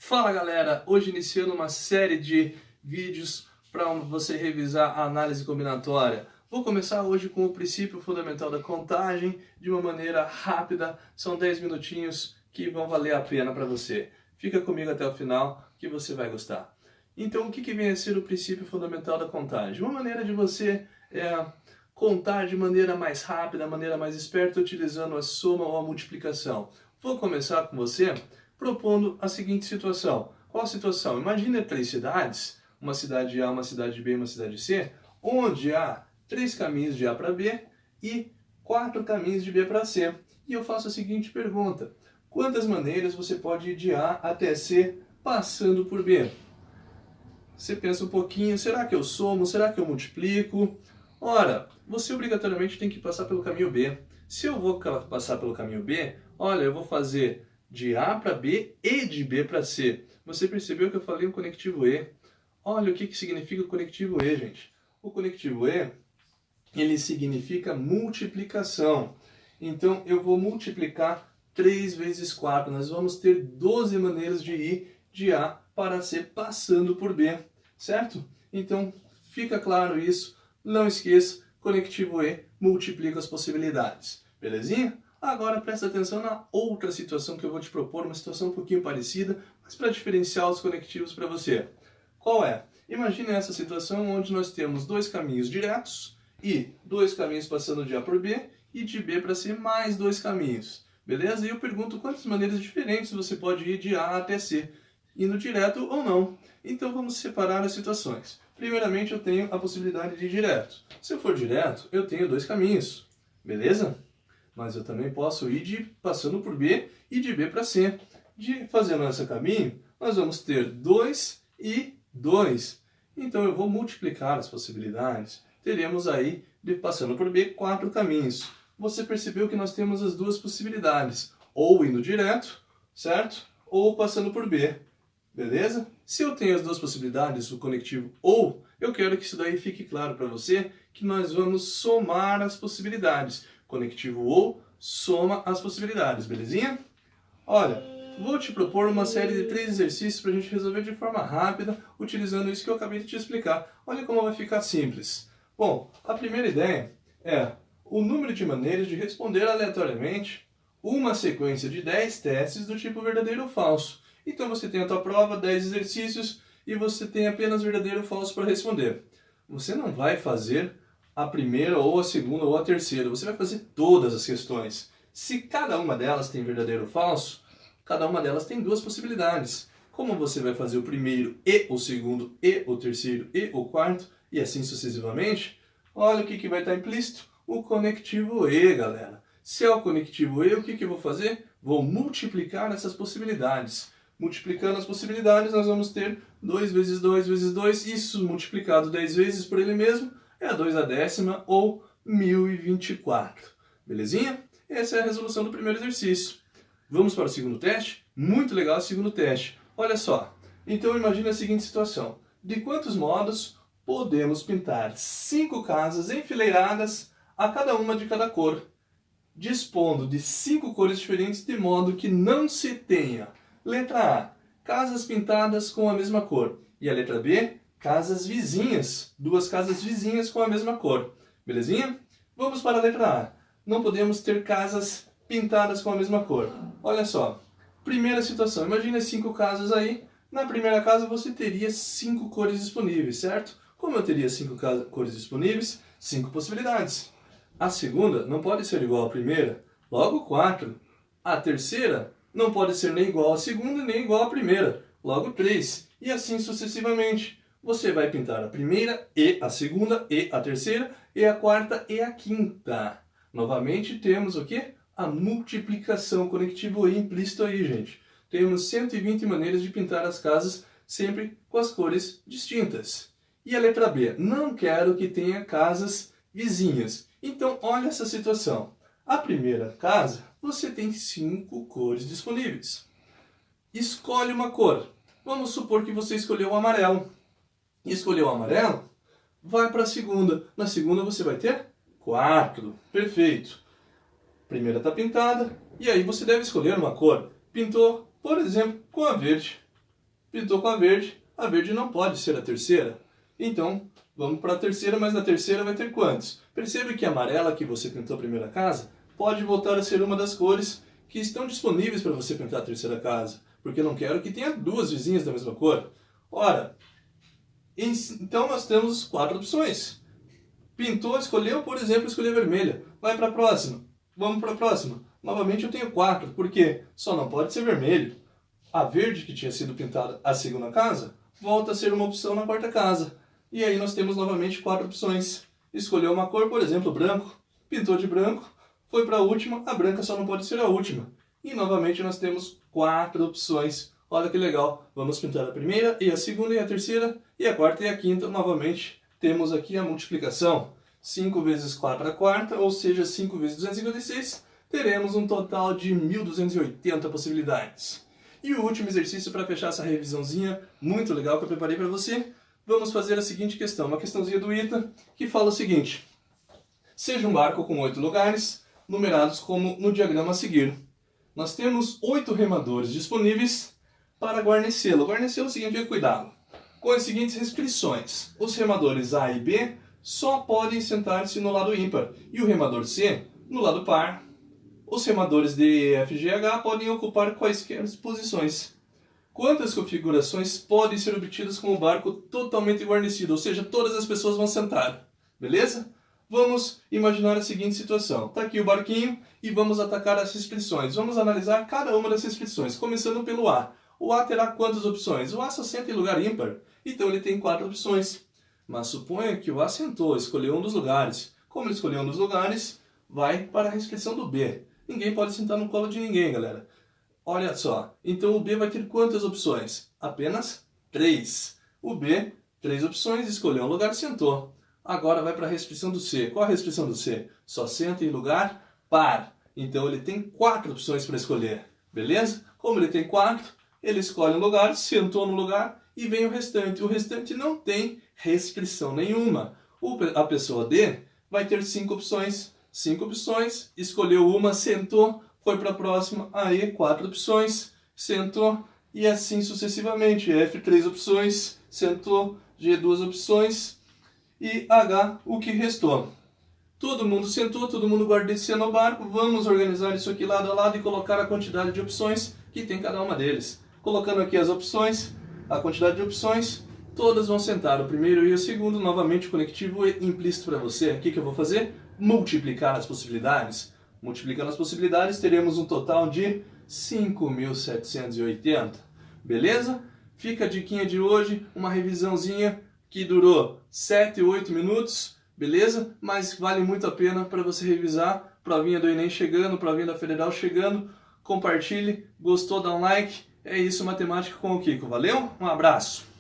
Fala galera, hoje iniciando uma série de vídeos para você revisar a análise combinatória. Vou começar hoje com o princípio fundamental da contagem de uma maneira rápida, são 10 minutinhos que vão valer a pena para você. Fica comigo até o final que você vai gostar. Então o que vem a ser o princípio fundamental da contagem? Uma maneira de você contar de maneira mais rápida, maneira mais esperta, utilizando a soma ou a multiplicação. Vou começar com você propondo a seguinte situação. Qual a situação? Imagine 3 cidades, uma cidade A, uma cidade B e uma cidade C, onde há 3 caminhos de A para B e 4 caminhos de B para C. E eu faço a seguinte pergunta: quantas maneiras você pode ir de A até C passando por B? Você pensa um pouquinho, será que eu somo? Será que eu multiplico? Ora, você obrigatoriamente tem que passar pelo caminho B. Se eu vou passar pelo caminho B, olha, eu vou fazer de A para B e de B para C. Você percebeu que eu falei o conectivo E? Olha o que significa o conectivo E, gente. O conectivo E, ele significa multiplicação. Então, eu vou multiplicar 3 vezes 4. Nós vamos ter 12 maneiras de ir de A para C passando por B, certo? Então, fica claro isso. Não esqueça, conectivo E multiplica as possibilidades. Belezinha? Agora presta atenção na outra situação que eu vou te propor, uma situação um pouquinho parecida, mas para diferenciar os conectivos para você. Qual é? Imagine essa situação onde nós temos 2 caminhos diretos e 2 caminhos passando de A por B e de B para C mais 2 caminhos. Beleza? E eu pergunto quantas maneiras diferentes você pode ir de A até C, indo direto ou não. Então vamos separar as situações. Primeiramente eu tenho a possibilidade de ir direto. Se eu for direto, eu tenho 2 caminhos. Beleza? Mas eu também posso ir passando por B e de B para C. Fazendo esse caminho, nós vamos ter 2 e 2. Então eu vou multiplicar as possibilidades. Teremos aí, passando por B, 4 caminhos. Você percebeu que nós temos as duas possibilidades. Ou indo direto, certo? Ou passando por B. Beleza? Se eu tenho as duas possibilidades, o conectivo ou, eu quero que isso daí fique claro para você que nós vamos somar as possibilidades. Conectivo ou soma as possibilidades, belezinha? Olha, vou te propor uma série de 3 exercícios para a gente resolver de forma rápida, utilizando isso que eu acabei de te explicar. Olha como vai ficar simples. Bom, a primeira ideia é o número de maneiras de responder aleatoriamente uma sequência de 10 testes do tipo verdadeiro ou falso. Então você tem a tua prova, 10 exercícios, e você tem apenas verdadeiro ou falso para responder. Você não vai fazer a primeira, ou a segunda, ou a terceira. Você vai fazer todas as questões. Se cada uma delas tem verdadeiro ou falso, cada uma delas tem 2 possibilidades. Como você vai fazer o primeiro e o segundo, e o terceiro, e o quarto, e assim sucessivamente, olha o que vai estar implícito. O conectivo E, galera. Se é o conectivo E, o que eu vou fazer? Vou multiplicar essas possibilidades. Multiplicando as possibilidades, nós vamos ter 2 vezes 2 vezes 2, isso multiplicado 10 vezes por ele mesmo, é a 2/10 ou 1024. Belezinha? Essa é a resolução do primeiro exercício. Vamos para o segundo teste? Muito legal o segundo teste. Olha só. Então imagine a seguinte situação. De quantos modos podemos pintar 5 casas enfileiradas, a cada uma de cada cor, dispondo de 5 cores diferentes de modo que não se tenha: letra A, casas pintadas com a mesma cor. E a letra B, casas vizinhas. 2 casas vizinhas com a mesma cor. Belezinha? Vamos para a letra A. Não podemos ter casas pintadas com a mesma cor. Olha só. Primeira situação. Imagina 5 casas aí. Na primeira casa você teria 5 cores disponíveis, certo? Como eu teria 5 cores disponíveis? 5 possibilidades. A segunda não pode ser igual à primeira. Logo 4. A terceira não pode ser nem igual à segunda, nem igual à primeira. Logo 3. E assim sucessivamente. Você vai pintar a primeira e a segunda e a terceira e a quarta e a quinta. Novamente temos o quê? A multiplicação, conectivo E implícito aí, gente. Temos 120 maneiras de pintar as casas, sempre com as cores distintas. E a letra B? Não quero que tenha casas vizinhas. Então, olha essa situação. A primeira casa, você tem 5 cores disponíveis. Escolhe uma cor. Vamos supor que você escolheu o amarelo. Escolheu o amarelo? Vai para a segunda. Na segunda você vai ter 4. Perfeito. Primeira está pintada. E aí você deve escolher uma cor. Pintou, por exemplo, com a verde. pintou com a verde não pode ser a terceira. Então, vamos para a terceira, mas na terceira vai ter quantos? Percebe que a amarela que você pintou a primeira casa pode voltar a ser uma das cores que estão disponíveis para você pintar a terceira casa, porque eu não quero que tenha duas vizinhas da mesma cor. Ora, então nós temos 4 opções. Pintou, escolheu, por exemplo, escolher vermelha. Vai para a próxima. Vamos para a próxima. Novamente eu tenho 4, porque só não pode ser vermelho. A verde que tinha sido pintada a segunda casa, volta a ser uma opção na quarta casa. E aí nós temos novamente 4 opções. Escolheu uma cor, por exemplo, branco. Pintou de branco, foi para a última, a branca só não pode ser a última. E novamente nós temos 4 opções. Olha que legal. Vamos pintar a primeira, e a segunda, e a terceira, e a quarta e a quinta. Novamente temos aqui a multiplicação. 5 vezes 4 a quarta, ou seja, 5 vezes 256, teremos um total de 1.280 possibilidades. E o último exercício para fechar essa revisãozinha muito legal que eu preparei para você, vamos fazer a seguinte questão, uma questãozinha do ITA, que fala o seguinte: seja um barco com 8 lugares, numerados como no diagrama a seguir. Nós temos 8 remadores disponíveis para guarnecê-lo. Guarnecê-lo significa cuidá-lo. Com as seguintes restrições: os remadores A e B só podem sentar-se no lado ímpar, e o remador C no lado par. Os remadores D, E, F, G, H podem ocupar quaisquer posições. Quantas configurações podem ser obtidas com o barco totalmente guarnecido, ou seja, todas as pessoas vão sentar, beleza? Vamos imaginar a seguinte situação. Está aqui o barquinho e vamos atacar as restrições. Vamos analisar cada uma das restrições, começando pelo A. O A terá quantas opções? O A só senta em lugar ímpar, então ele tem 4 opções. Mas suponha que o A sentou, escolheu um dos lugares. Como ele escolheu um dos lugares, vai para a restrição do B. Ninguém pode sentar no colo de ninguém, galera. Olha só, então o B vai ter quantas opções? Apenas 3. O B, 3 opções, escolheu um lugar e sentou. Agora vai para a restrição do C. Qual a restrição do C? Só senta em lugar par. Então ele tem 4 opções para escolher, beleza? Como ele tem 4, ele escolhe um lugar, sentou no lugar e vem o restante. O restante não tem restrição nenhuma. A pessoa D vai ter 5 opções. 5 opções, escolheu uma, sentou, foi para a próxima, aí 4 opções, sentou, e assim sucessivamente. F, 3 opções, sentou, G, 2 opções, e H, o que restou. Todo mundo sentou, todo mundo guarnecia no barco, vamos organizar isso aqui lado a lado e colocar a quantidade de opções que tem cada uma deles. Colocando aqui as opções, a quantidade de opções, todas vão sentar, o primeiro e o segundo, novamente o conectivo implícito para você. O que eu vou fazer? Multiplicar as possibilidades. Multiplicando as possibilidades, teremos um total de 5.780. Beleza? Fica a diquinha de hoje, uma revisãozinha que durou 7, 8 minutos, beleza? Mas vale muito a pena para você revisar. Provinha do Enem chegando, provinha da Federal chegando. Compartilhe, gostou, dá um like. É isso, matemática com o Kiko. Valeu? Um abraço!